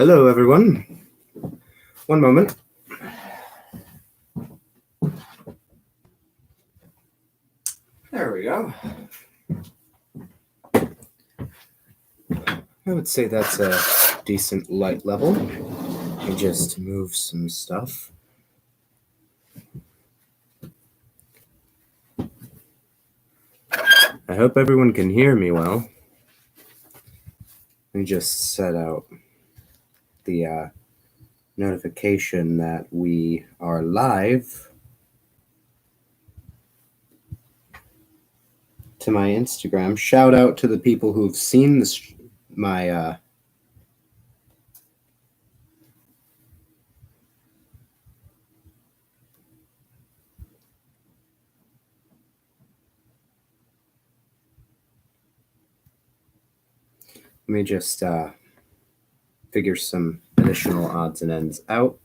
Hello, everyone. One moment. There we go. I would say that's a decent light level. Let me just move some stuff. I hope everyone can hear me well. Let me just set out the notification that we are live to my Instagram. Shout out to the people who've seen my let me just figure some additional odds and ends out.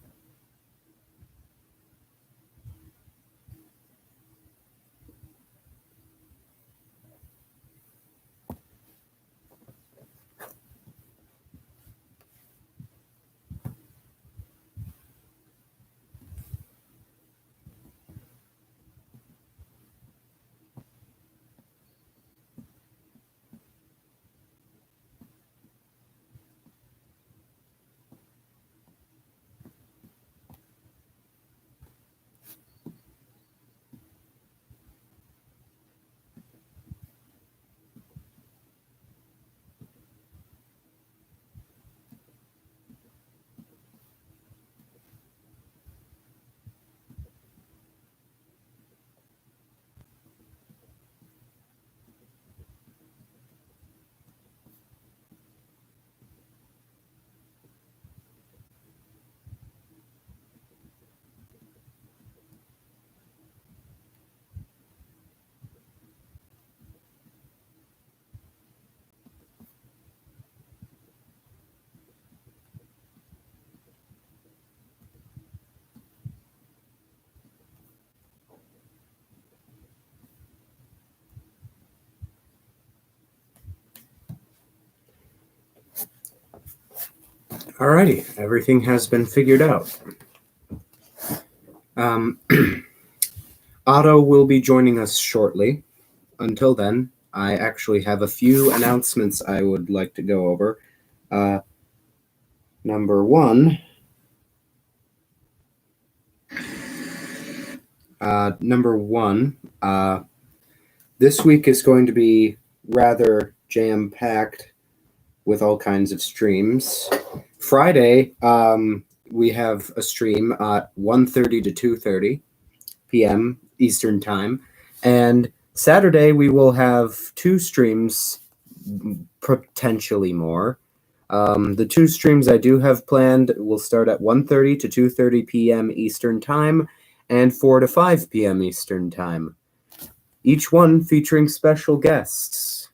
Alrighty, everything has been figured out. Otto will be joining us shortly. Until then, I actually have a few announcements I would like to go over. Number one, this week is going to be rather jam-packed with all kinds of streams. Friday, we have a stream at 1:30 to 2:30 p.m. Eastern Time. And Saturday, we will have two streams, potentially more. The two streams I do have planned will start at 1:30 to 2:30 p.m. Eastern Time and 4 to 5 p.m. Eastern Time. Each one featuring special guests,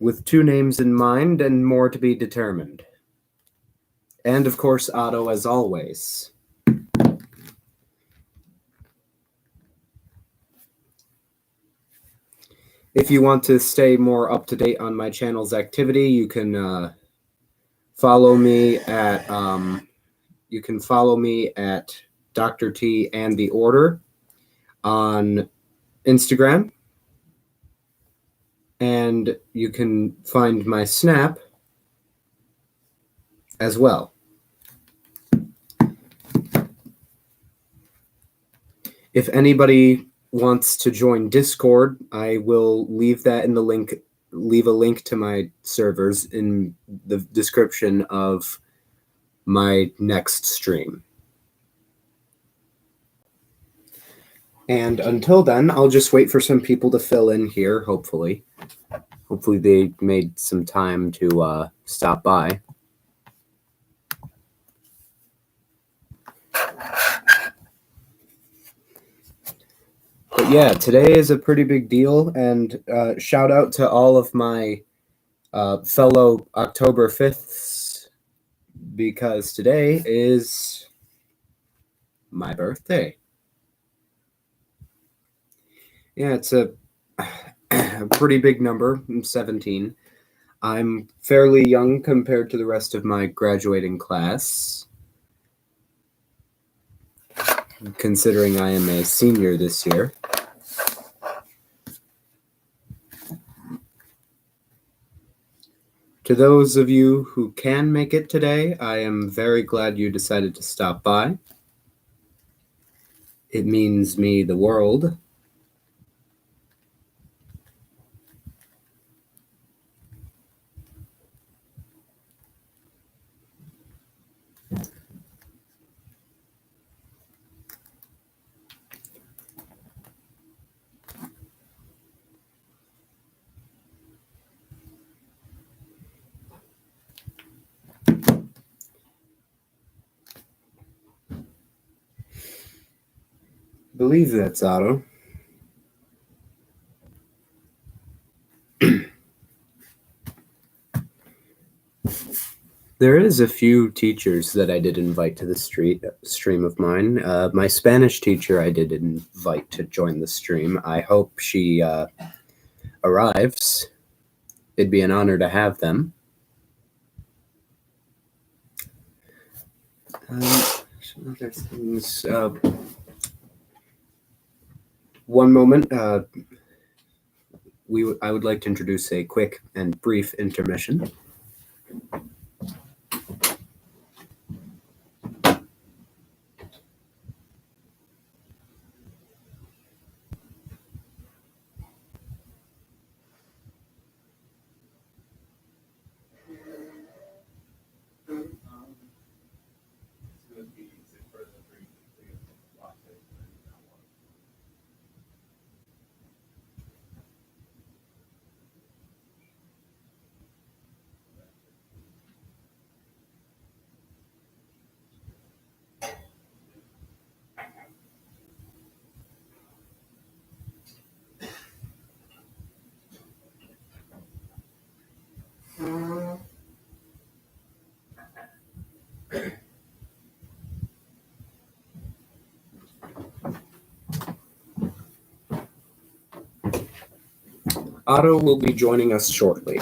with two names in mind and more to be determined. And of course, Otto as always. If you want to stay more up to date on my channel's activity, you can follow me at Dr.T and the Order on Instagram. And you can find my Snap as well. If anybody wants to join Discord, I will leave that in the link. Leave a link to my servers in the description of my next stream. And until then, I'll just wait for some people to fill in here, hopefully. Hopefully they made some time to stop by. But yeah, today is a pretty big deal, and shout out to all of my fellow October 5ths, because today is my birthday. Yeah, it's a pretty big number. I'm 17. I'm fairly young compared to the rest of my graduating class, considering I am a senior this year. To those of you who can make it today, I am very glad you decided to stop by. It means me the world. Believe that's Otto. There is a few teachers that I did invite to the stream of mine. My Spanish teacher I did invite to join the stream. I hope she arrives. It'd be an honor to have them. Some other things. One moment. I would like to introduce a quick and brief intermission. Otto will be joining us shortly.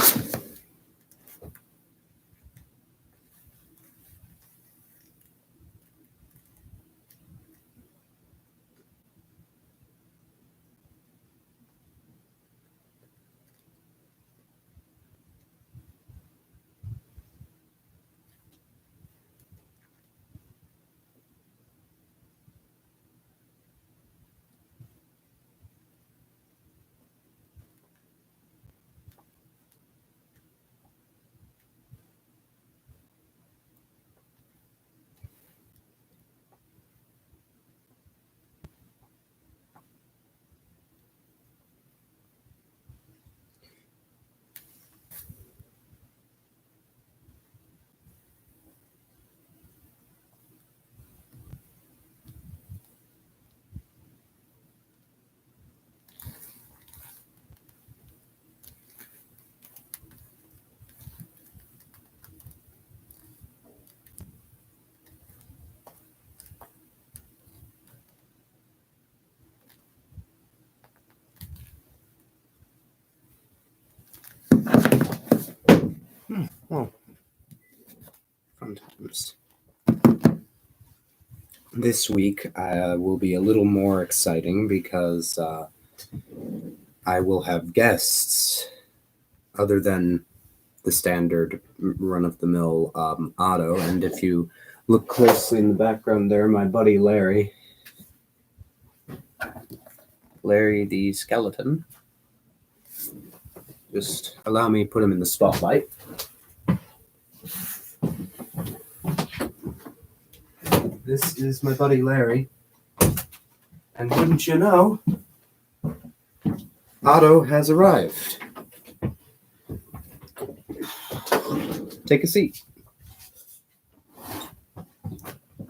Oh, fun times. This week will be a little more exciting because I will have guests other than the standard run-of-the-mill Otto. And if you look closely in the background there, my buddy Larry the skeleton. Just allow me to put him in the spotlight. This is my buddy Larry. And wouldn't you know, Otto has arrived. Take a seat.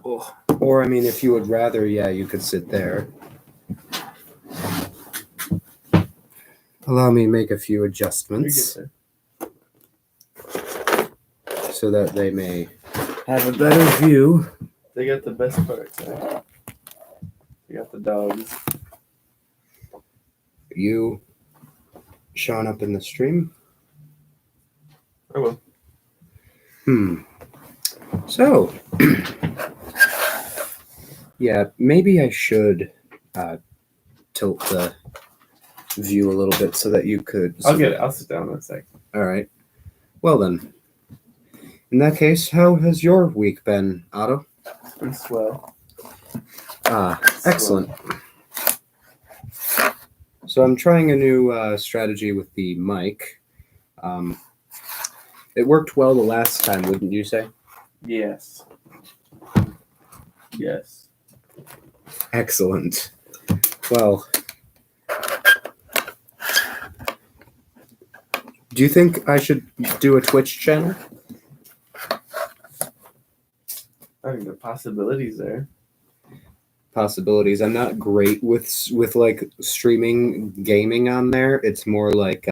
Oh. Or, I mean, if you would rather, yeah, you could sit there. Allow me to make a few adjustments so that they may have a better view. They got the best parts, right? They got the dogs. You showing up in the stream? I will. So, yeah, maybe I should tilt the view a little bit so that you could. I'll get it. I'll sit down in a sec. All right. Well then, in that case, how has your week been, Otto? And swell. Excellent. So I'm trying a new strategy with the mic. It worked well the last time, wouldn't you say? Yes. Yes. Excellent. Well, do you think I should do a Twitch channel? I think the possibilities there. Possibilities. I'm not great with like streaming gaming on there. It's more like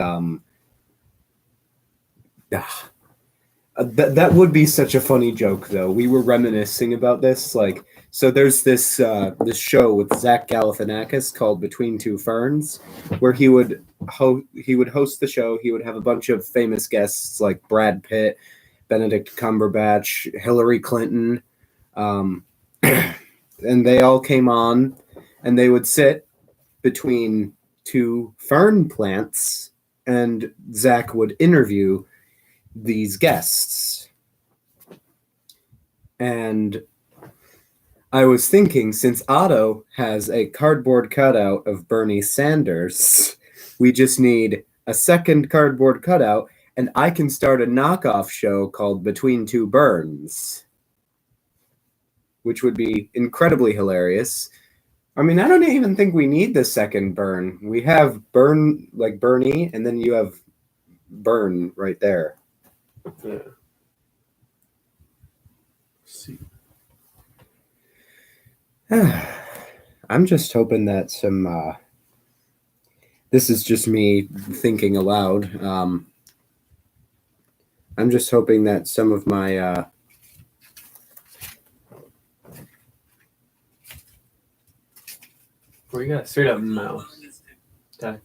that would be such a funny joke though. We were reminiscing about this, like, so there's this this show with Zach Galifianakis called Between Two Ferns, where he would host the show. He would have a bunch of famous guests like Brad Pitt, Benedict Cumberbatch, Hillary Clinton, and they all came on, and they would sit between two fern plants, and Zach would interview these guests. And I was thinking, since Otto has a cardboard cutout of Bernie Sanders, we just need a second cardboard cutout, and I can start a knockoff show called Between Two Burns, which would be incredibly hilarious. I mean, I don't even think we need the second Burn. We have Burn, like Bernie, and then you have Burn right there. Yeah. See. I'm just hoping that some this is just me thinking aloud. I'm just hoping that some of my Well, you got a straight up mouse. Okay.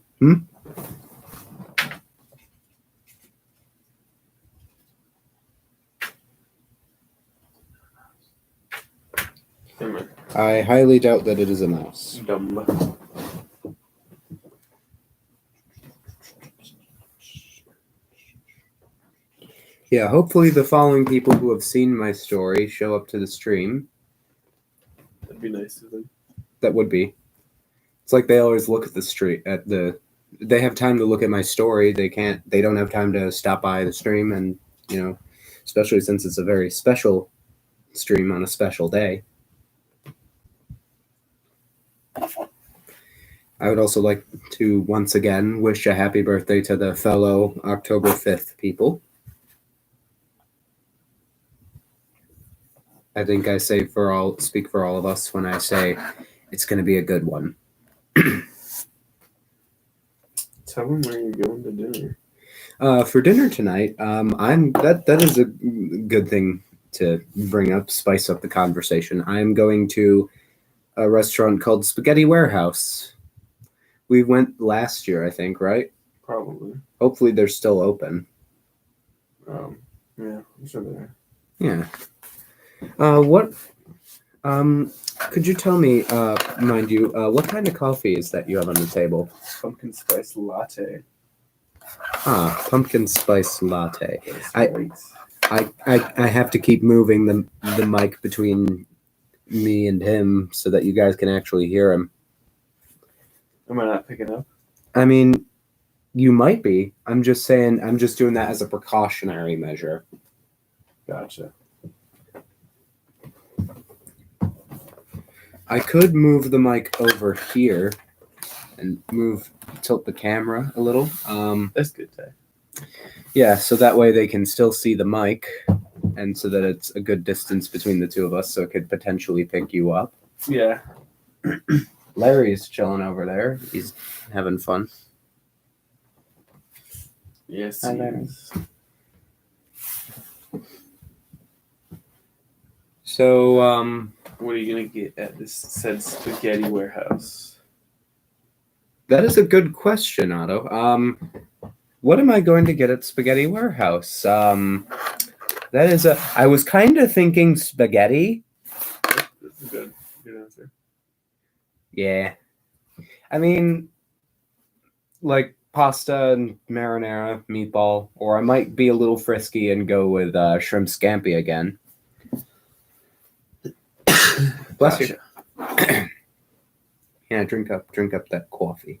I highly doubt that it is a mouse. Dumb. Yeah, hopefully the following people who have seen my story show up to the stream. That'd be nice of them. That would be. It's like they always look at the street they have time to look at my story. They don't have time to stop by the stream, and especially since it's a very special stream on a special day. I would also like to once again wish a happy birthday to the fellow October 5th people. I think I speak for all of us when I say it's going to be a good one. Tell them where you're going to dinner. For dinner tonight, that is a good thing to bring up, spice up the conversation. I'm going to a restaurant called Spaghetti Warehouse. We went last year, I think, right? Probably. Hopefully they're still open. Yeah, I'm sure they are. Yeah. Could you tell me, mind you, what kind of coffee is that you have on the table? Pumpkin spice latte. Pumpkin spice latte. That's right. I have to keep moving the mic between me and him so that you guys can actually hear him. Am I not picking up? I mean, you might be. I'm just saying, I'm just doing that as a precautionary measure. Gotcha. I could move the mic over here and tilt the camera a little. That's good, Tay. Yeah, so that way they can still see the mic, and so that it's a good distance between the two of us, so it could potentially pick you up. Yeah. Larry's chilling over there. He's having fun. Yes, Hi, he Larry. is. So, what are you gonna get at this said Spaghetti Warehouse? that is a good question, Otto. What am I going to get at Spaghetti Warehouse? That is I was kind of thinking spaghetti. That's a good answer. Yeah. I mean, like pasta and marinara, meatball, or I might be a little frisky and go with shrimp scampi again. Bless you. Yeah, drink up that coffee.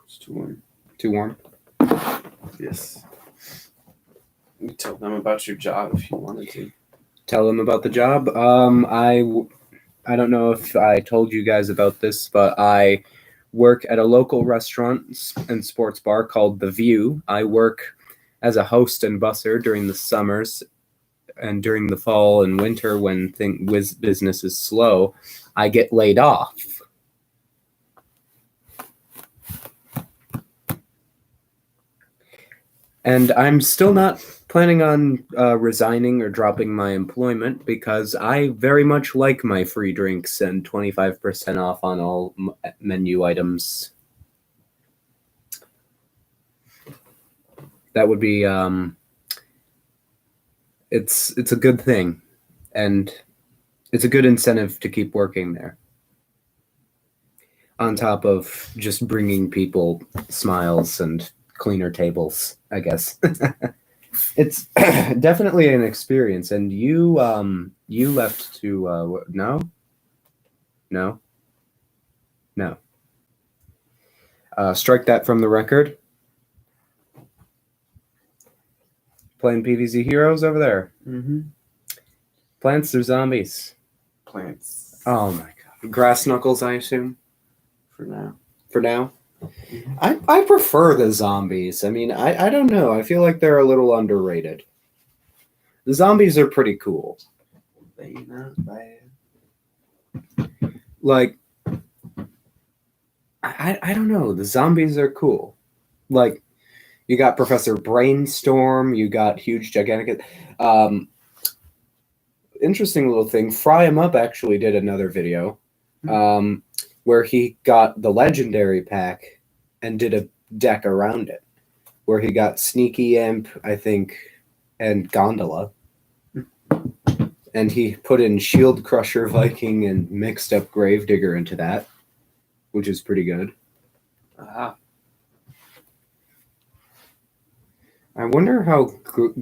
It's too warm. Too warm? Yes. You tell them about your job if you wanted to. Tell them about the job. I don't know if I told you guys about this, but I work at a local restaurant and sports bar called The View. I work as a host and busser during the summers, and during the fall and winter when business is slow, I get laid off. And I'm still not planning on resigning or dropping my employment because I very much like my free drinks and 25% off on all menu items. That would be it's a good thing, and it's a good incentive to keep working there. On top of just bringing people smiles and cleaner tables, I guess. It's definitely an experience. And you left to no. Strike that from the record. Playing PvZ Heroes over there. Mm-hmm. Plants or zombies? Plants. Oh my god. Grass knuckles, I assume? For now. For now? Mm-hmm. I prefer the zombies. I mean, I don't know. I feel like they're a little underrated. The zombies are pretty cool. They not bad. Like, I don't know. The zombies are cool. Like, you got Professor Brainstorm. You got Huge Gigantic. Interesting little thing. Fry 'em Up actually did another video where he got the legendary pack and did a deck around it, where he got Sneaky Imp, I think, and Gondola. And he put in Shield Crusher Viking and mixed up Gravedigger into that, which is pretty good. I wonder how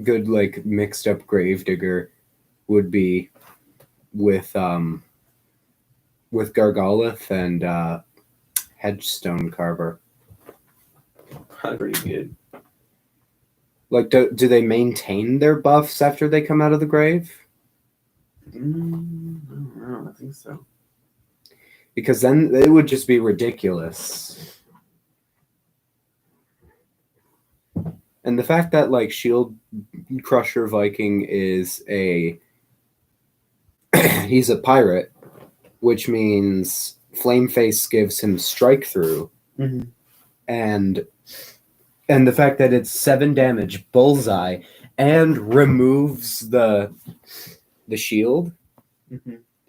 good like mixed up Gravedigger would be with Gargalith and Hedgestone Carver. Probably pretty good. Like, do they maintain their buffs after they come out of the grave? I don't know. I think so. Because then it would just be ridiculous. And the fact that like Shield Crusher Viking is he's a pirate, which means Flameface gives him strike through, and the fact that it's 7 damage bullseye and removes the shield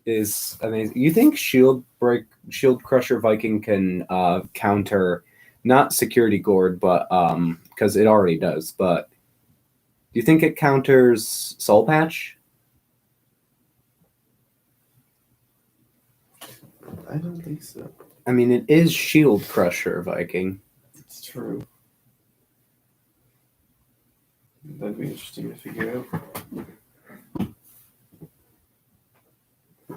is amazing. You think Shield Crusher Viking can counter not Security Gourd, but because it already does, but do you think it counters Soul Patch? I don't think so. I mean, it is Shield Crusher Viking. It's true. That'd be interesting to figure out.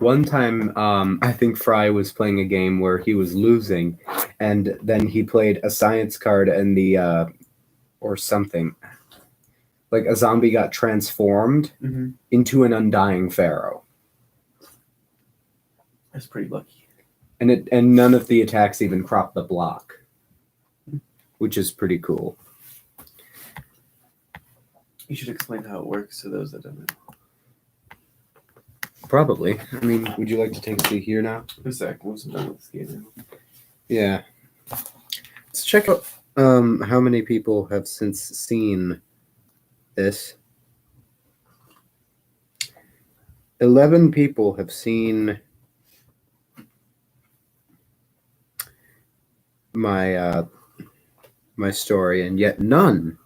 One time, I think Fry was playing a game where he was losing, and then he played a science card and or something. Like a zombie got transformed into an Undying Pharaoh. That's pretty lucky. And none of the attacks even crop the block, which is pretty cool. You should explain how it works to those that don't know. Probably. I mean, would you like to take a seat here now? A sec. Once I'm done with this game now. Yeah. Let's check out how many people have since seen this. 11 people have seen my my story, and yet none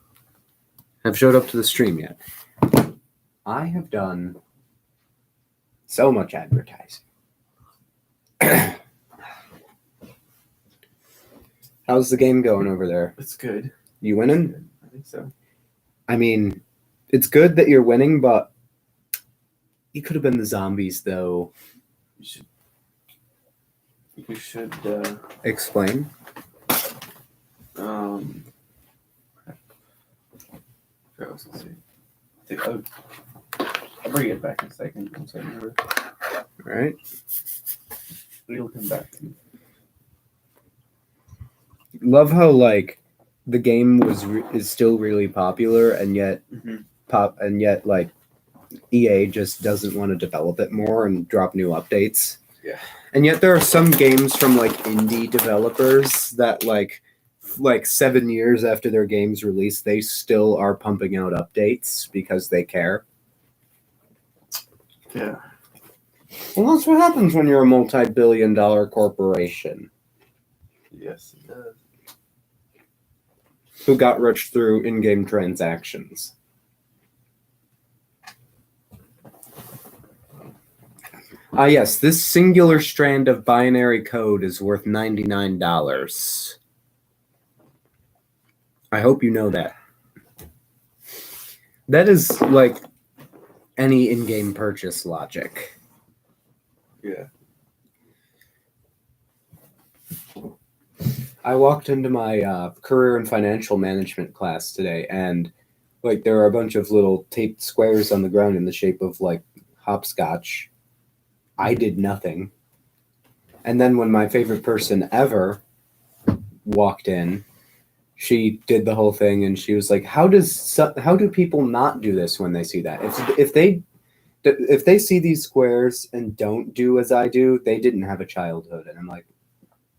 have showed up to the stream yet. I have done so much advertising. How's the game going over there? It's good. You winning? Good. I think so. I mean, it's good that you're winning, but you could have been the zombies, though. You should Explain. I'll bring it back in a second once I remember. All right. It'll come back to me. Love how like the game is still really popular, and yet like EA just doesn't want to develop it more and drop new updates. Yeah. And yet there are some games from like indie developers that like 7 years after their game's release, they still are pumping out updates because they care. Yeah. Well, that's what happens when you're a multi-billion-dollar corporation. Yes, it does. Who got rich through in-game transactions. Yes, this singular strand of binary code is worth $99. I hope you know that. That is like any in-game purchase logic. Yeah. I walked into my career and financial management class today, and like there are a bunch of little taped squares on the ground in the shape of like hopscotch. I did nothing. And then when my favorite person ever walked in, she did the whole thing, and she was like, how do people not do this when they see that? If they see these squares and don't do as I do, they didn't have a childhood. And I'm like,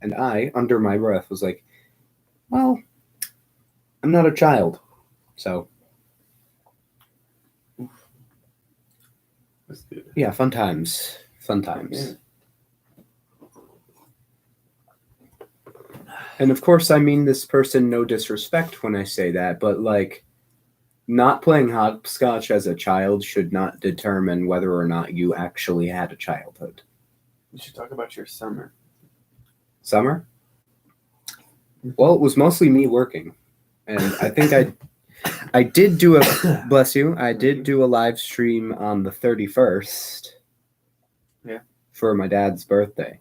and I, under my breath, was like, well, I'm not a child. So That's good. yeah, fun times. Fun times. Yeah. And of course, I mean this person no disrespect when I say that, but like not playing hopscotch as a child should not determine whether or not you actually had a childhood. You should talk about your summer. Summer? Well, it was mostly me working. And I think I did do a bless you. I did do a live stream on the 31st. Yeah. For my dad's birthday.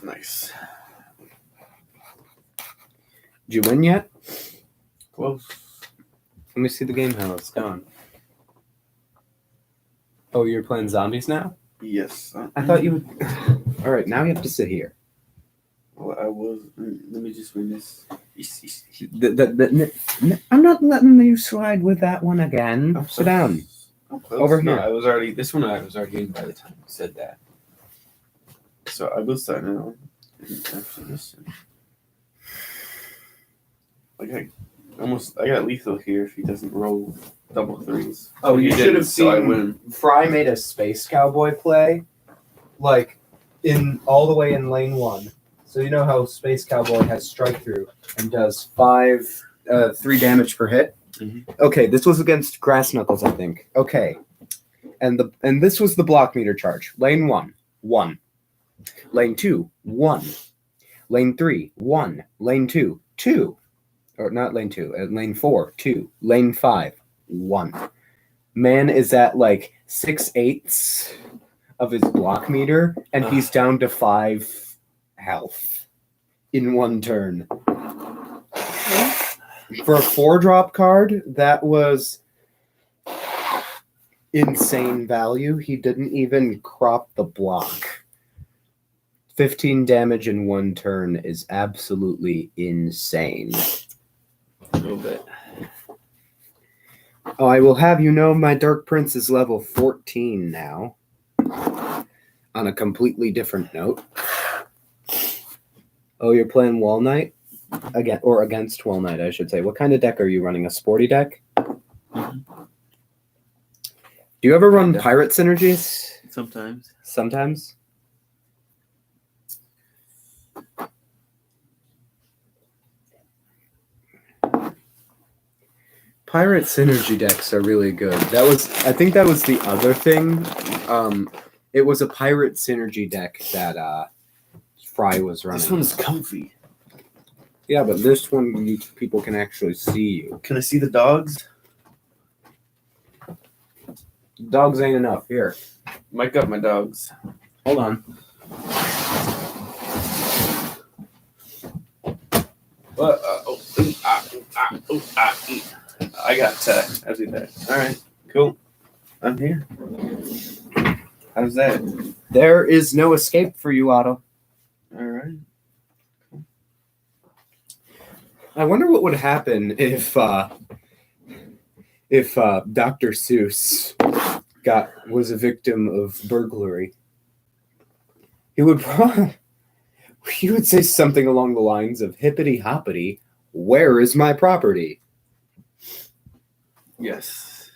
Nice. Did you win yet? Close. Let me see the game how it's going. Oh, you're playing zombies now? Yes. I thought you would. All right, now you have to sit here. Well, I was. Let me just win this. I'm not letting you slide with that one again. Sit down. Over here. No, I was already in by the time you said that. So I will start now. After this. Okay. I got lethal here if he doesn't roll double threes. Oh, you should have so I seen win. Fry made a Space Cowboy play, like in all the way in lane 1. So you know how Space Cowboy has strike through and does 3 damage per hit. Mm-hmm. Okay, this was against Grass Knuckles, I think. Okay, and this was the block meter charge. Lane 1, 1. Lane 2, 1. Lane 3, 1. Lane 2, 2. Or not lane 2. Lane 4, 2. Lane 5, 1. Man is at like 6/8 of his block meter, and he's down to 5 health in one turn. For a 4-drop card, that was insane value. He didn't even crop the block. 15 damage in one turn is absolutely insane. A little bit. Oh, I will have you know my Dark Prince is level 14 now. On a completely different note. Oh, you're playing Wall Knight? Again, or against Wall Knight, I should say. What kind of deck are you running? A sporty deck? Mm-hmm. Do you ever run pirate synergies? Sometimes. Sometimes? Pirate synergy decks are really good. I think that was the other thing. It was a pirate synergy deck that Fry was running. This one's comfy. Yeah, but this one people can actually see you. Can I see the dogs? Dogs ain't enough. Here, Mic up my dogs. hold on. I got I see that. All right, cool. I'm here. How's that? There is no escape for you, Otto. All right. I wonder what would happen if Dr. Seuss was a victim of burglary. He would say something along the lines of hippity hoppity, where is my property? Yes.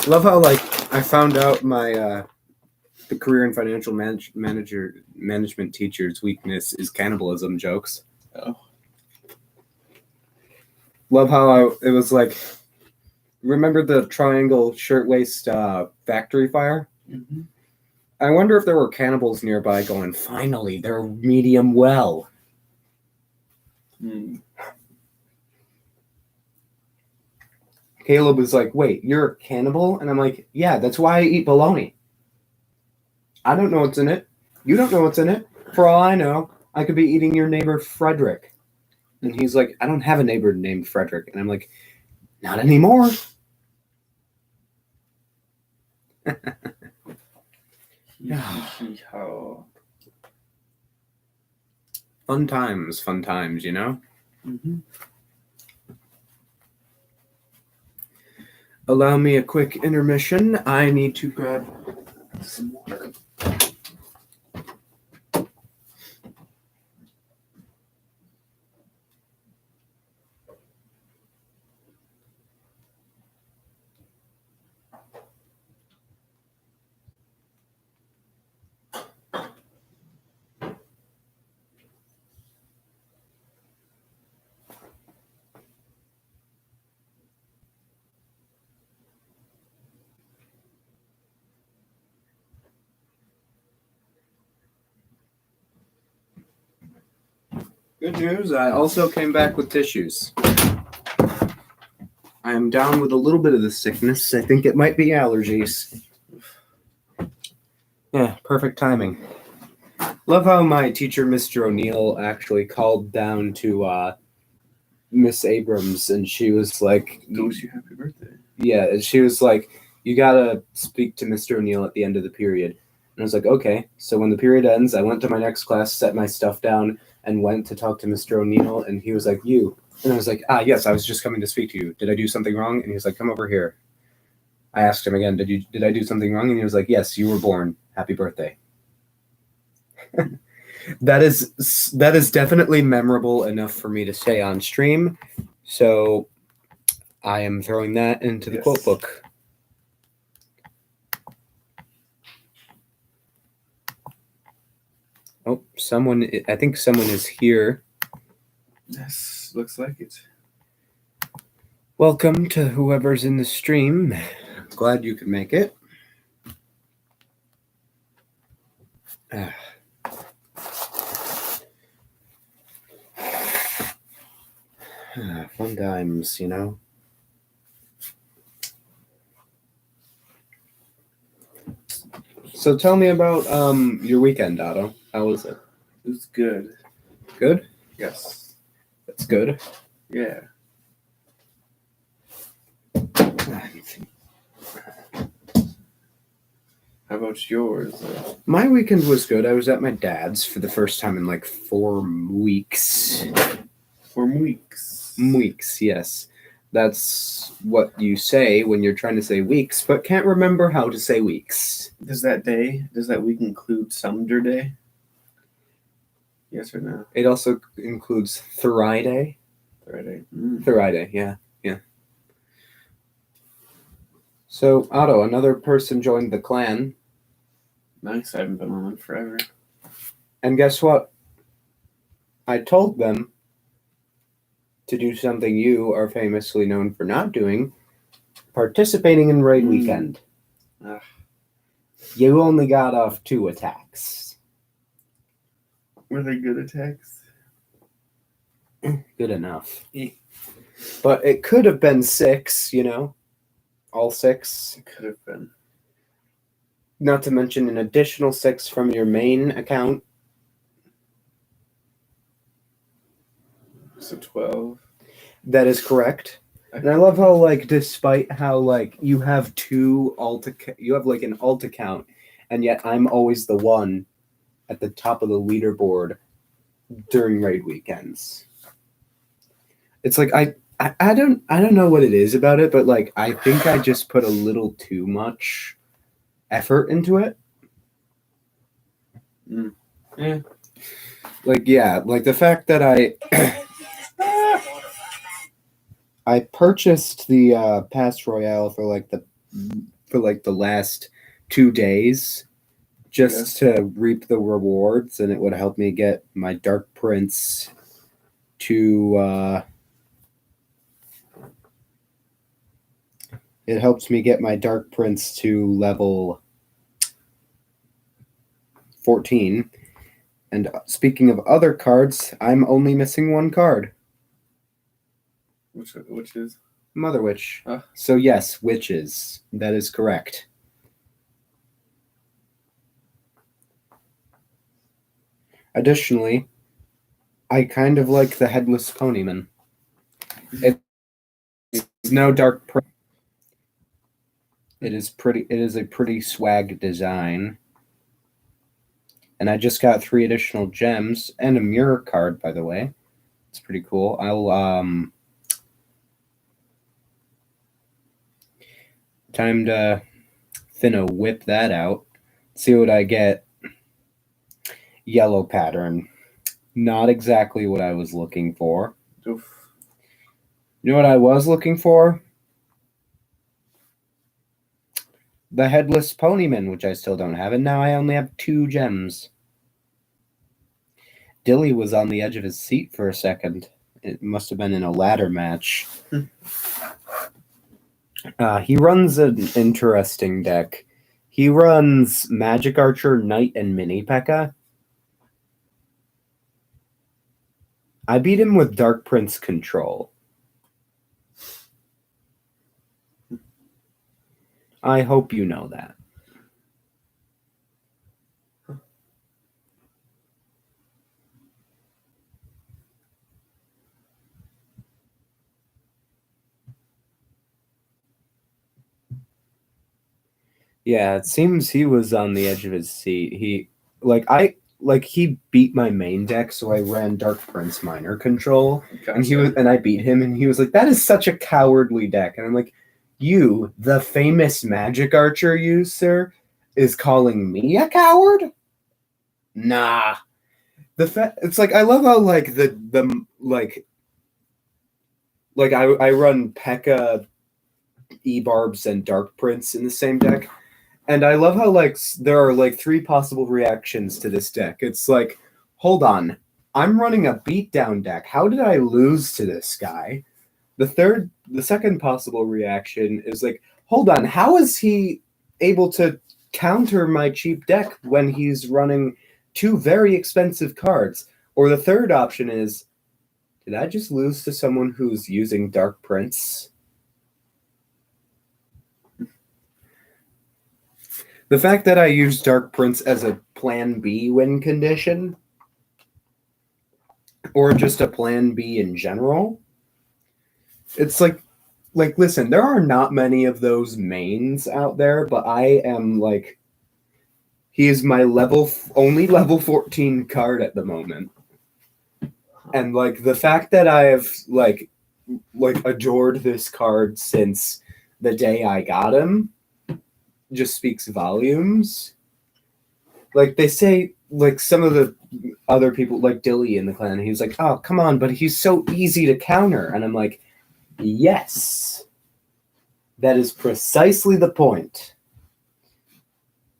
Love how I found out my the career and financial management teacher's weakness is cannibalism jokes. Oh. Love how it was like, remember the triangle shirtwaist factory fire? Mm-hmm. I wonder if there were cannibals nearby going, finally, they're medium well. Caleb was like, wait, you're a cannibal? And I'm like, yeah, that's why I eat bologna. I don't know what's in it. You don't know what's in it. For all I know, I could be eating your neighbor Frederick. And he's like, I don't have a neighbor named Frederick. And I'm like, not anymore. Fun times, you know? Mm-hmm. Allow me a quick intermission. I need to grab some water. Good news, I also came back with tissues. I am down with a little bit of the sickness. I think it might be allergies. Yeah, perfect timing. Love how my teacher, Mr. O'Neill, actually called down to Miss Abrams, and she was like, "Wish you happy birthday." Yeah, and she was like, you gotta speak to Mr. O'Neill at the end of the period. And I was like, okay. So when the period ends, I went to my next class, set my stuff down, and went to talk to Mr. O'Neill, and he was like, you. And I was like, yes, I was just coming to speak to you. Did I do something wrong? And he was like, come over here. I asked him again, did I do something wrong? And he was like, yes, you were born. Happy birthday. That is definitely memorable enough for me to say on stream. So I am throwing that into the quote book. Oh, I think someone is here. Yes, looks like it. Welcome to whoever's in the stream. Glad you could make it. Fun times, you know. So tell me about your weekend, Otto. How was it? It was good. Good? Yes. That's good. Yeah. How about yours? My weekend was good. I was at my dad's for the first time in like 4 weeks. 4 weeks. Weeks, yes. That's what you say when you're trying to say weeks, but can't remember how to say weeks. Does that week include Sumter Day? Yes or no? It also includes Thriday. Thriday, yeah. So, Otto, another person joined the clan. Nice, I haven't been on forever. And guess what? I told them to do something you are famously known for not doing, participating in raid weekend. Ugh. You only got off 2 attacks. Were they good attacks? Good enough. But it could have been 6, all 6. It could have been. Not to mention an additional 6 from your main account. So 12. That is correct. And I love how, like, despite how, like, you have an alt account, and yet I'm always the one at the top of the leaderboard during raid weekends. It's like I don't know what it is about it, but like I think I just put a little too much effort into it. Yeah. Like the fact that I purchased the Pass Royale for the last 2 days just to reap the rewards, and it would help me get my Dark Prince to it helps me get my Dark Prince to level 14. And speaking of other cards, I'm only missing 1 card. Which is? Mother Witch. Huh? So yes, witches. That is correct. Additionally, I kind of like the Headless Ponyman. It's no Dark Prince. It is a pretty swag design. And I just got 3 additional gems and a mirror card, by the way. It's pretty cool. Time to finna whip that out. See what I get. Yellow pattern. Not exactly what I was looking for. Oof. You know what I was looking for? The Headless Ponyman, which I still don't have, and now I only have 2 gems. Dilly was on the edge of his seat for a second. It must have been in a ladder match. He runs an interesting deck. He runs Magic Archer, Knight, and Mini P.E.K.K.A. I beat him with Dark Prince Control. I hope you know that. Yeah, it seems he was on the edge of his seat. He beat my main deck, so I ran Dark Prince Minor Control, Gotcha. and I beat him, and he was like, "That is such a cowardly deck," and I'm like, "You, the famous Magic Archer user, is calling me a coward? Nah." It's like I love how like I run P.E.K.K.A, E-Barbs, and Dark Prince in the same deck. And I love how like there are like 3 possible reactions to this deck. It's like, hold on, I'm running a beatdown deck. How did I lose to this guy? The second possible reaction is like, hold on, how is he able to counter my cheap deck when he's running 2 very expensive cards? Or the third option is, did I just lose to someone who's using Dark Prince? The fact that I use Dark Prince as a plan B win condition, or just a plan B in general, it's like listen, there are not many of those mains out there, but I am like, he is my only level 14 card at the moment. And like the fact that I have like adored this card since the day I got him just speaks volumes. Like they say, like some of the other people, like Dilly in the clan, he's like, "Oh, come on, but he's so easy to counter." And I'm like, yes, that is precisely the point.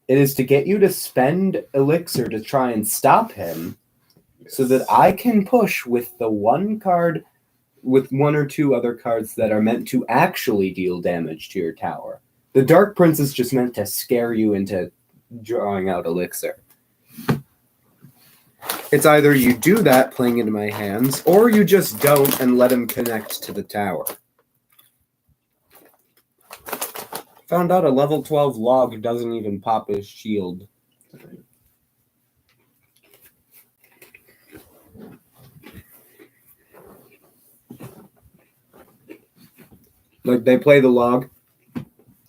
It is to get you to spend elixir to try and stop him, so that I can push with the 1 card with one or two other cards that are meant to actually deal damage to your tower. The Dark Prince is just meant to scare you into drawing out Elixir. It's either you do that playing into my hands, or you just don't and let him connect to the tower. Found out a level 12 log doesn't even pop his shield. Like, they play the log,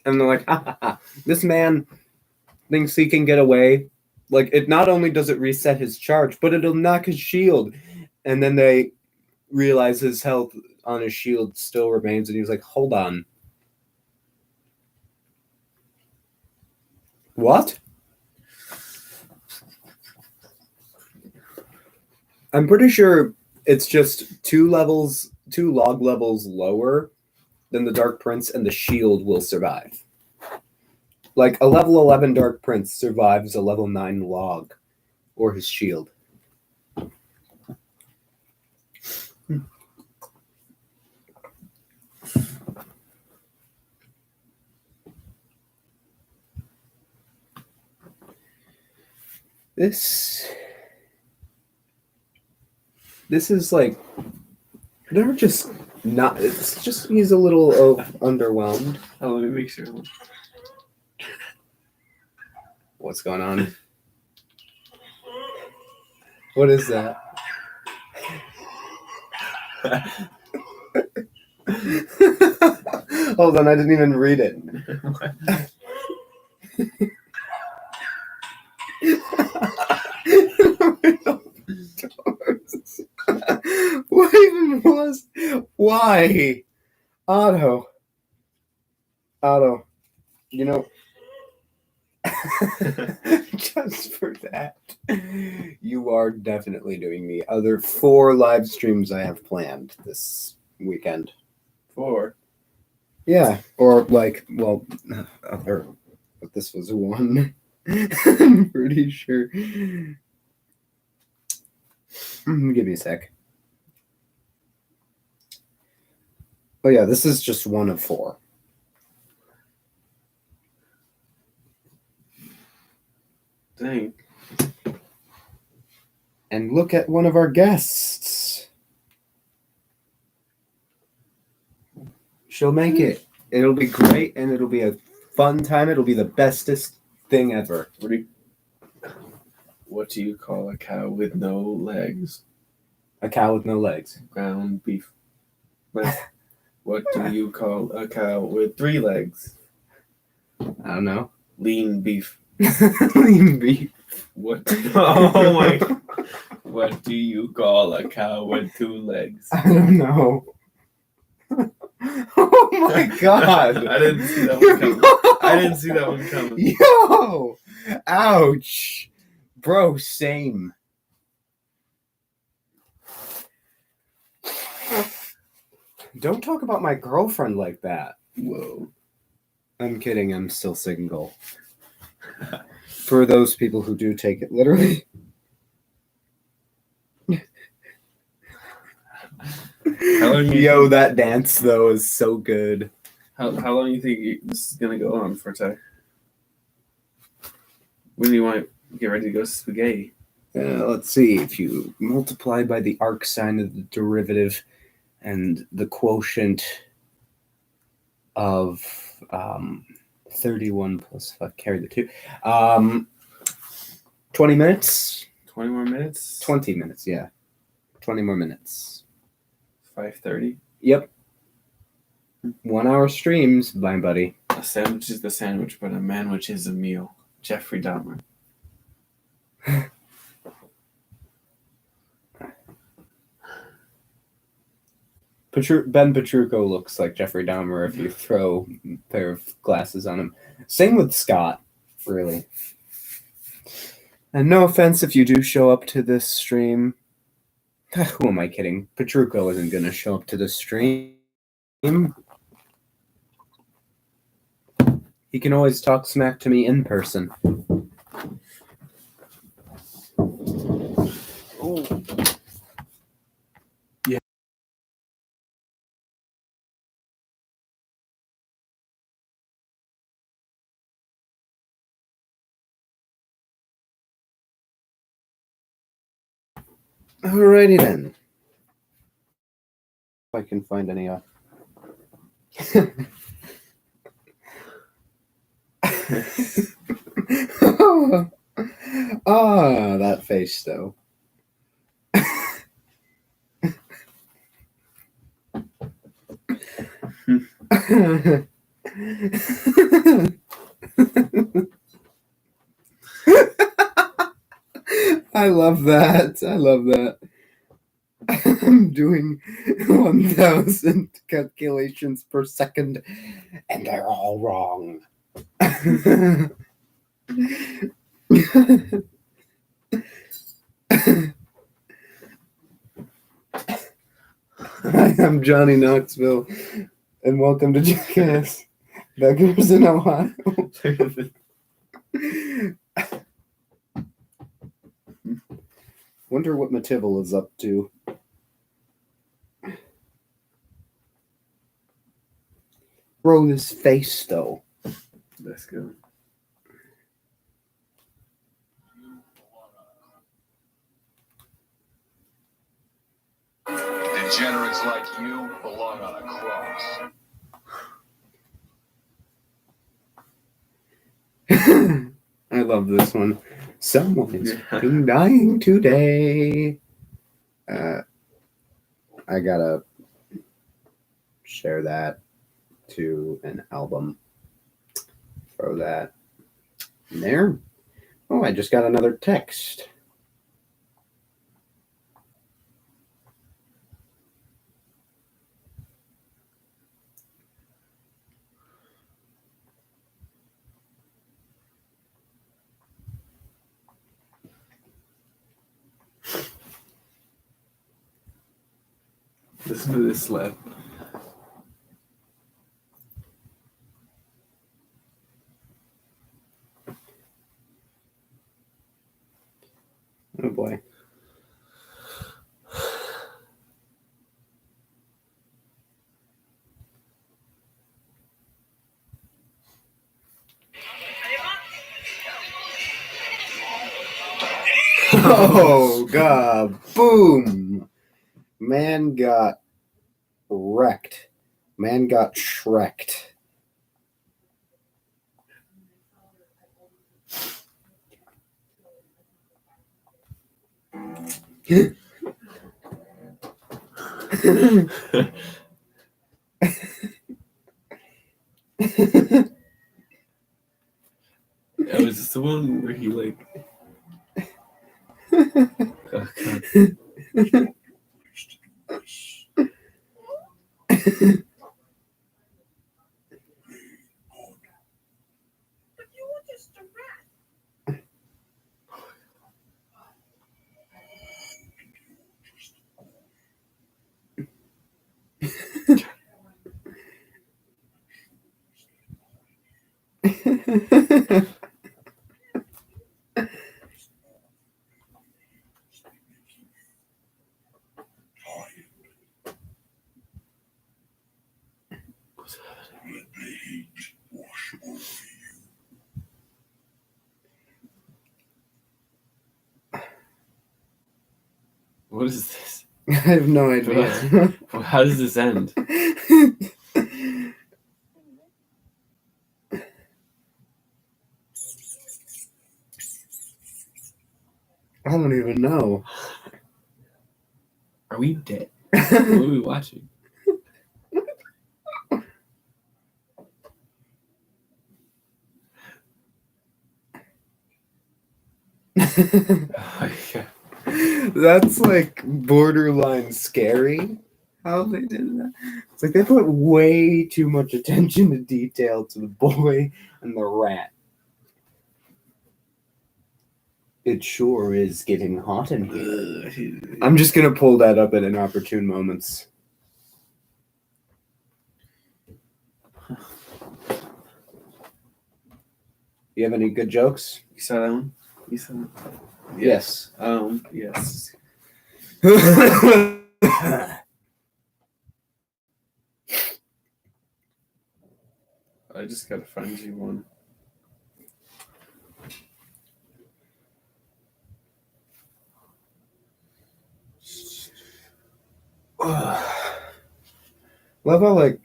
and they're like, ha ha ha, this man thinks he can get away. Like, it not only does it reset his charge, but it'll knock his shield. And then they realize his health on his shield still remains, and he's like, hold on. What? I'm pretty sure it's just two log levels lower than the Dark Prince, and the shield will survive. Like, a level 11 Dark Prince survives a level 9 log, or his shield. This is like, they're just not, it's just, he's a little underwhelmed. Oh, let me make sure. What's going on? What is that? Hold on, I didn't even read it. What even was? Why? Otto, you know, just for that, you are definitely doing the other 4 live streams I have planned this weekend. 4. Yeah, or like, well, other, but this was 1. I'm pretty sure. Give me a sec. Oh yeah, this is just 1 of 4. Dang. And look at one of our guests. She'll make it. It'll be great, and it'll be a fun time. It'll be the bestest thing ever. What do you call a cow with no legs? A cow with no legs. Ground beef. What do you call a cow with 3 legs? I don't know. Lean beef. Lean beef. What? Oh my! What do you call a cow with 2 legs? I don't know. Oh my god! I didn't see that one coming. I didn't see that one coming. Yo! Ouch! Bro, same. Don't talk about my girlfriend like that. Whoa. I'm kidding, I'm still single. For those people who do take it literally. Yo, that dance though is so good. How long do you think this is gonna go on for, Ty? When do you want to get ready to go spaghetti? Let's see. If you multiply by the arc sine of the derivative and the quotient of 31 plus 5, carry the 2. 20 minutes? 20 more minutes? 20 minutes, yeah. 20 more minutes. 5:30? Yep. 1 hour streams, my buddy. A sandwich is the sandwich, but a manwich is a meal. Jeffrey Dahmer. Ben Petrucco looks like Jeffrey Dahmer if you throw a pair of glasses on him. Same with Scott, really. And no offense if you do show up to this stream. Who am I kidding? Petrucco isn't going to show up to this stream. He can always talk smack to me in person. Alrighty then. If I can find any. That face though. I love that. I love that. I'm doing 1,000 calculations per second, and they're all wrong. Hi, I'm Johnny Knoxville, and welcome to Jackass. Beggars in Ohio. Wonder what Matival is up to. Bro, this face though. Let's go. Degenerates like you belong on a cross. I love this one. Someone is fucking dying today. I gotta share that to an album. Throw that in there. Oh, I just got another text. Listen to this slap. Oh boy. Oh god, boom. Man got wrecked. Man got shreked. Oh, is this the one where he like? Oh god. What is this? I have no idea. How does this end? I don't even know. Are we dead? What are we watching? Oh my god. That's like borderline scary how they did that. It's like they put way too much attention to detail to the boy and the rat. It sure is getting hot in here. I'm just gonna pull that up at inopportune moments. You have any good jokes? You saw that one? You saw that? Yes. Yes. I just gotta find you one. Love how, like,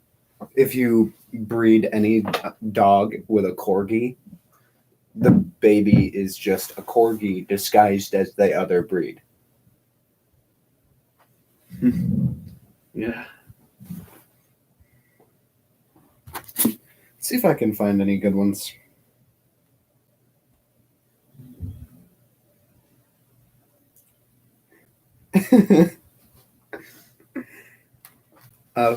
if you breed any dog with a corgi, the baby is just a corgi disguised as the other breed. Yeah. See if I can find any good ones. uh,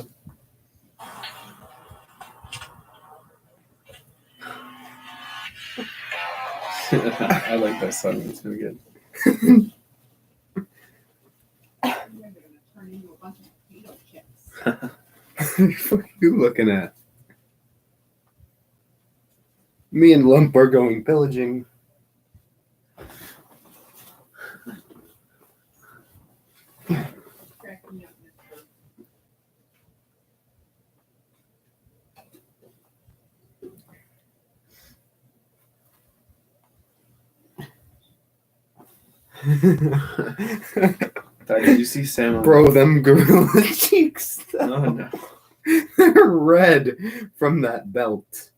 I like that song. It's really good. You guys are gonna turn into a bunch of potato chips. what are you looking at? Me and Lump are going pillaging. Crack me up, mister. Dad, did you see Sam? Bro, them gorilla cheeks. Oh no. They're red from that belt.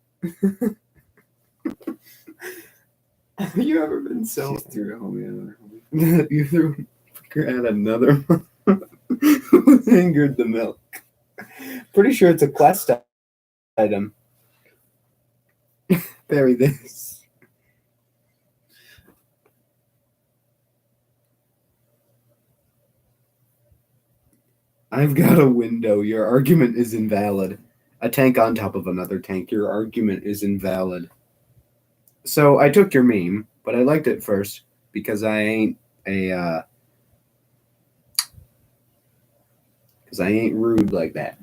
Have you ever been so She's threw a homie another homie. that you threw at another one who angered the milk? Pretty sure it's a quest item. Bury this. I've got a window. Your argument is invalid. A tank on top of another tank. Your argument is invalid. So I took your meme, but I liked it first because I ain't a because I ain't rude like that.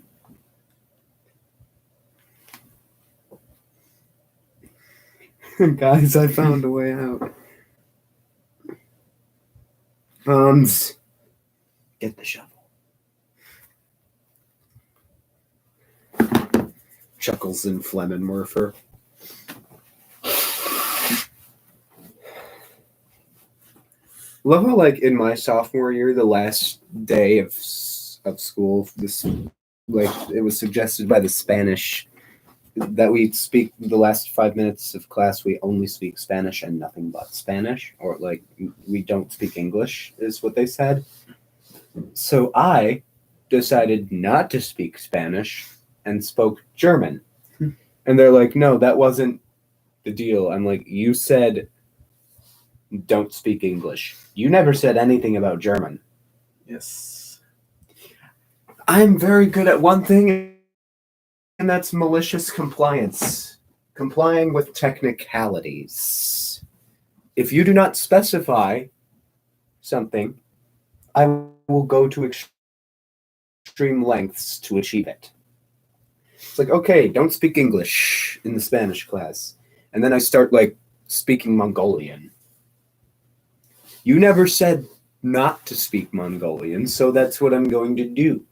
Guys, I found a way out. Hans, get the shovel. Chuckles and Flemmenwerfer. Love how, like, in my sophomore year, the last day of school, this, like, it was suggested by the Spanish that we speak the last 5 minutes of class, we only speak Spanish and nothing but Spanish, or, like, we don't speak English, is what they said. So I decided not to speak Spanish and spoke German. And they're like, no, that wasn't the deal. I'm like, you said don't speak English. You never said anything about German. Yes. I'm very good at one thing, and that's malicious compliance. Complying with technicalities. If you do not specify something, I will go to extreme lengths to achieve it. It's like, okay, don't speak English in the Spanish class. And then I start, like, speaking Mongolian. You never said not to speak Mongolian, so that's what I'm going to do.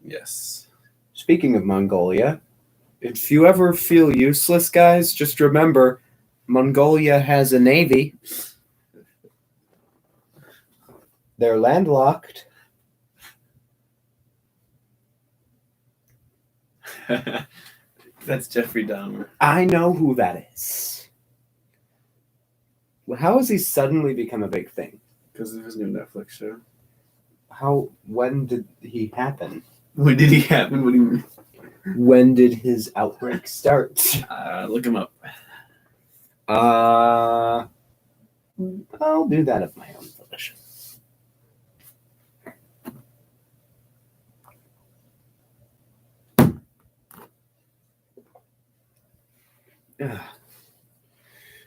Yes. Speaking of Mongolia, if you ever feel useless, guys, just remember, Mongolia has a navy. They're landlocked. That's Jeffrey Dahmer. I know who that is. Well, how has he suddenly become a big thing? Because of his new Netflix show. When did he happen? When did he happen? What do you mean? When did his outbreak start? Look him up. I'll do that of my own volition.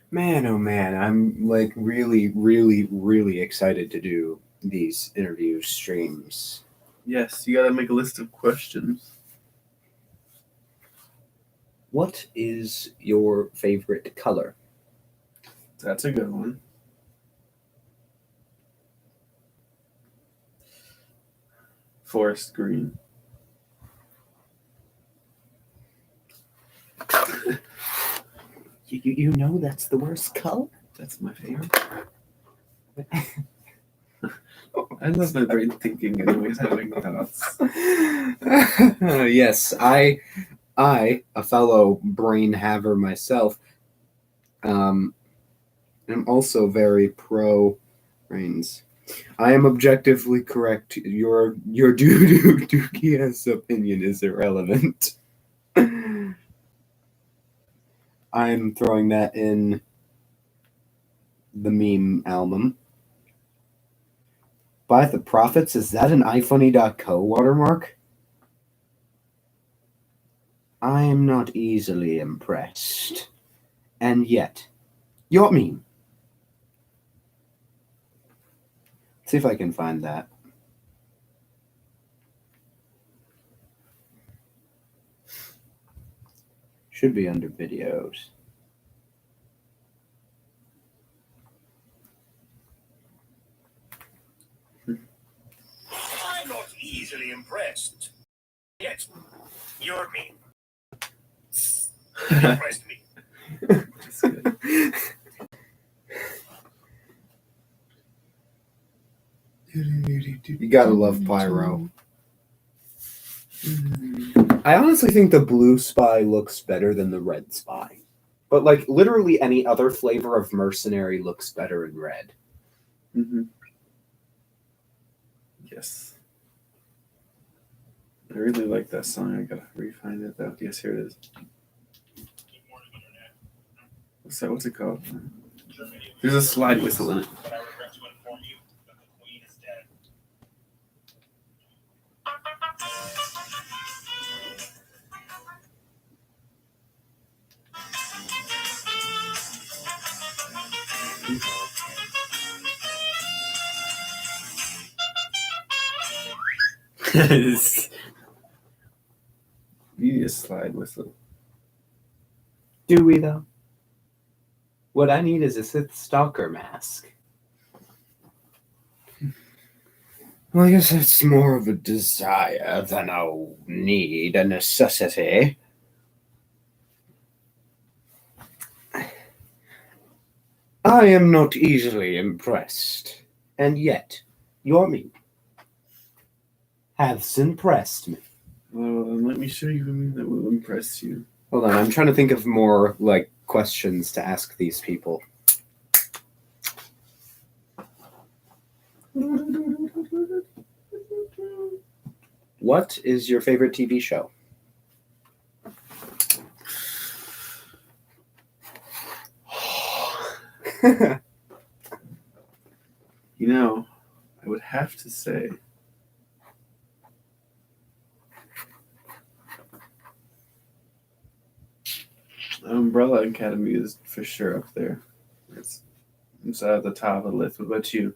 Man, oh man, I'm like really, really, really excited to do these interview streams. Yes, you gotta make a list of questions. What is your favorite color? That's a good one. Forest green. You know that's the worst color? That's my favorite. I love my brain thinking and always having thoughts. Yes, I, a fellow brain haver myself, am also very pro brains. I am objectively correct. Your dubious opinion is irrelevant. I'm throwing that in the meme album. By the Prophets, is that an ifunny.co watermark? I am not easily impressed. And yet, your meme. See if I can find that. Should be under videos. I'm not easily impressed. Yet, you're me. Impressed me. That's good. You gotta love Pyro. I honestly think the blue spy looks better than the red spy. But like literally any other flavor of mercenary looks better in red. Mm-hmm. Yes. I really like that song. I gotta re-find it though. Yes, here it is. What's it called? There's a slide whistle in it. But I regret to inform you that the queen is dead. You need a slide whistle. Do we though? What I need is a Sith Stalker mask. Well, I guess that's more of a desire than a need, a necessity. I am not easily impressed, and yet your meme has impressed me. Well, then let me show you a meme that will impress you. Hold on, I'm trying to think of more like questions to ask these people. What is your favorite TV show? You know, I would have to say Umbrella Academy is for sure up there. It's at the top of the list. What about you?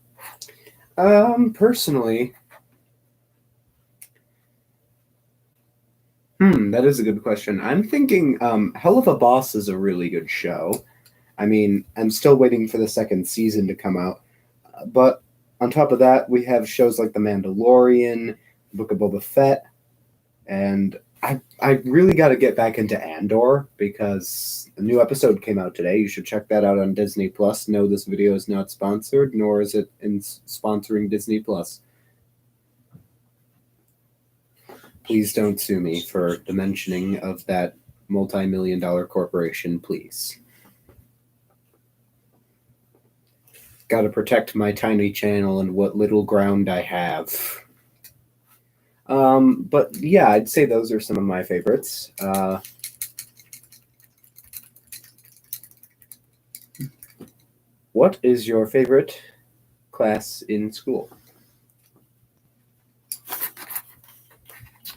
Personally, that is a good question. I'm thinking Hell of a Boss is a really good show. I mean, I'm still waiting for the second season to come out. But on top of that, we have shows like The Mandalorian, Book of Boba Fett, and I really got to get back into Andor because a new episode came out today. You should check that out on Disney Plus. No, this video is not sponsored, nor is it in sponsoring Disney Plus. Please don't sue me for the mentioning of that multi-million-dollar corporation, please. Got to protect my tiny channel and what little ground I have. But yeah, I'd say those are some of my favorites. What is your favorite class in school?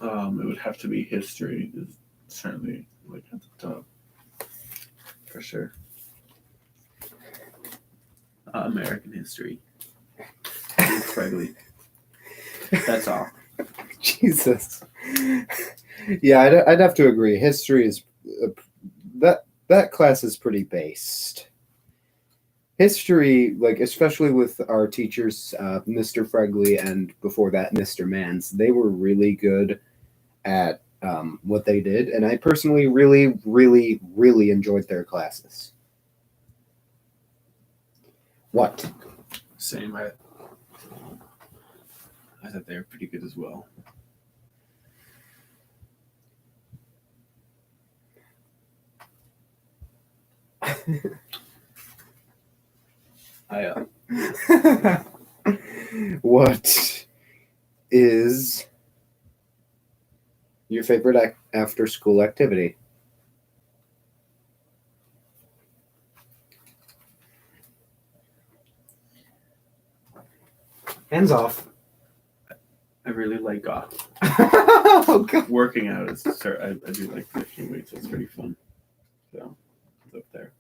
It would have to be history. Is certainly like at the top for sure. American history. Frankly, that's all. Jesus. Yeah, I'd have to agree. History is that class is pretty based. History, like especially with our teachers, Mr. Fregley and before that Mr. Mans, they were really good at what they did, and I personally really, really, really enjoyed their classes. What? Same. I thought they were pretty good as well. What is your favorite after school activity? Hands off. I really like Oh, God. working out. I do like lifting weights. It's pretty fun. So it's up there.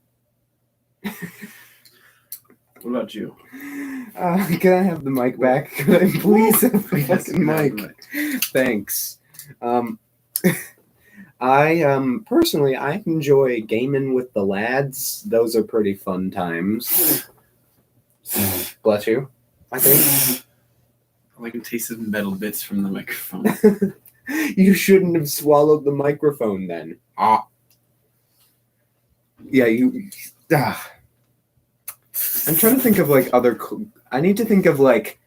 What about you? Can I have the mic back? Could I please have the Yes, fucking have mic? the Thanks. I personally I enjoy gaming with the lads. Those are pretty fun times. Bless you. I think I can taste the metal bits from the microphone. you shouldn't have swallowed the microphone then. Ah. Yeah, you. Ah. I'm trying to think of like other. I need to think of like.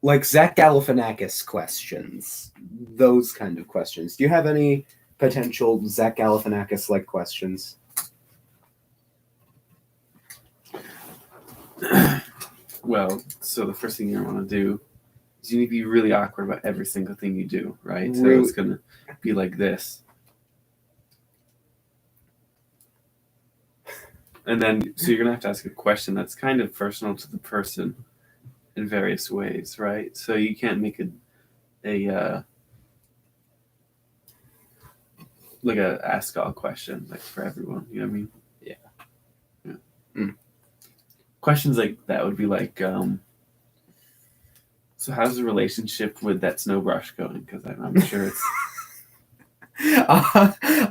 Like Zach Galifianakis questions. Those kind of questions. Do you have any potential Zach Galifianakis like questions? Well, so the first thing you want to do is you need to be really awkward about every single thing you do, right? So Really? it's going to be like this. And then, so you're going to have to ask a question that's kind of personal to the person in various ways, right? So you can't make like a ask all question, like for everyone, you know what I mean? Yeah. Questions like that would be like, so how's the relationship with that snow brush going? Because I'm sure it's...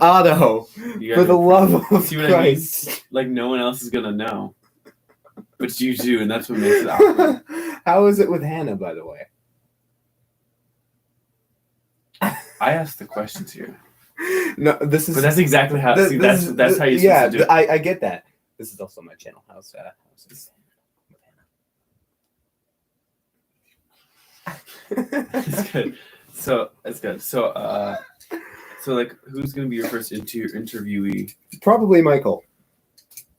Otto, You for gotta- the love of See what I mean? Christ. Like, no one else is going to know. But you do, and that's what makes it awkward. How is it with Hannah, by the way? I asked the questions here. No, this is. But that's exactly how... Th- see, this that's is- how you're yeah, supposed to do it. I get that. This is also my channel. How's this? It's good. So that's good. So like, who's gonna be your first interviewee? Probably Michael.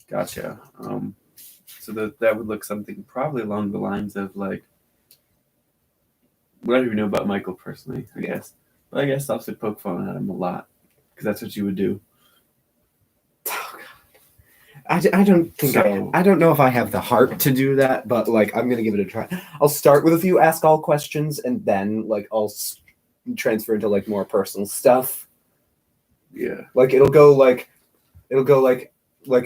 Gotcha. So that would look something probably along the lines of like, what I don't even know about Michael personally, I guess. But I guess I'll say poke fun at him a lot because that's what you would do. I don't think I don't know if I have the heart to do that, but like I'm gonna give it a try. I'll start with a few ask all questions, and then like I'll transfer into like more personal stuff. Yeah. Like it'll go like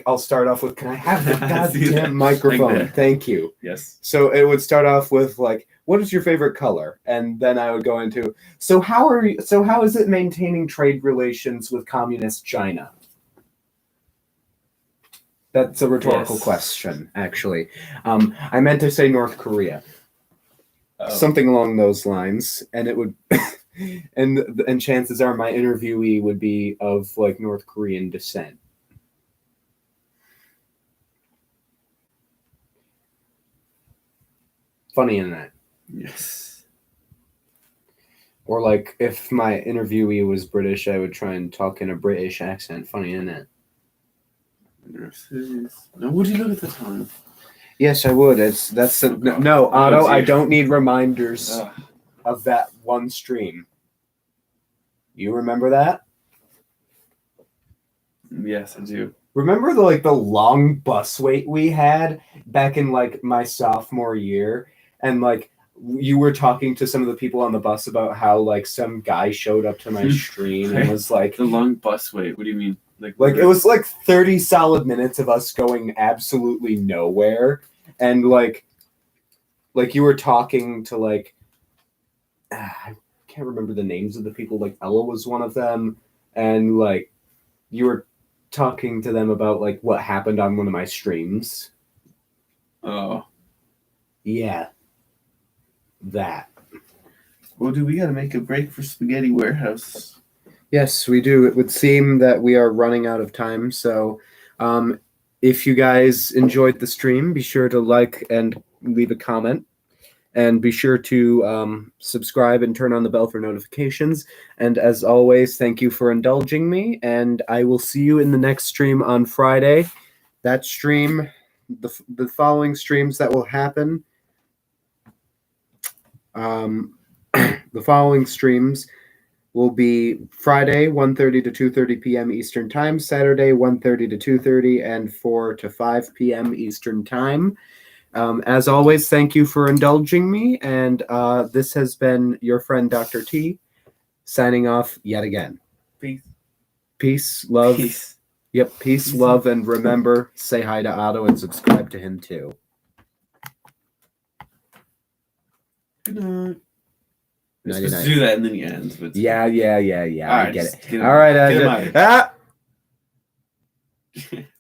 I'll start off with, can I have the See that? goddamn microphone? Like that. Thank you. Yes. So it would start off with like, what is your favorite color? And then I would go into, so how is it maintaining trade relations with communist China? That's a rhetorical Yes. question, actually. I meant to say North Korea. Oh. Something along those lines. And it would and chances are my interviewee would be of like North Korean descent. Funny in that. Yes. Or like if my interviewee was British, I would try and talk in a British accent. Funny in that. Now, would you look at the time? Yes, I would. No, Otto. Oh, I dear. don't need reminders Ugh. of that one stream. You remember that? Yes, I do. Remember the long bus wait we had back in like my sophomore year, and like you were talking to some of the people on the bus about how like some guy showed up to my stream and was like, The long bus wait. What do you mean? like it was like 30 solid minutes of us going absolutely nowhere, and like you were talking to like I can't remember the names of the people. Like Ella was one of them, and like you were talking to them about like what happened on one of my streams. Oh. Yeah, that. Well, do we got to make a break for Spaghetti Warehouse? Yes, we do. It would seem that we are running out of time. So, if you guys enjoyed the stream, be sure to like and leave a comment. And be sure to subscribe and turn on the bell for notifications. And as always, thank you for indulging me. And I will see you in the next stream on Friday. That stream, the following streams that will happen, the following streams will be Friday 1:30 to 2:30 p.m. Eastern Time, Saturday 1:30 to 2:30, and 4 to 5 p.m. Eastern Time. As always, thank you for indulging me, and this has been your friend Dr. T, signing off yet again. Peace. Peace, love. Peace. Yep, peace, love, and remember, say hi to Otto and subscribe to him too. Good night. You're Nighty supposed night. to do that and then you end. But Yeah. All I right, get just it. get him All right, out. Get him out of here. ah!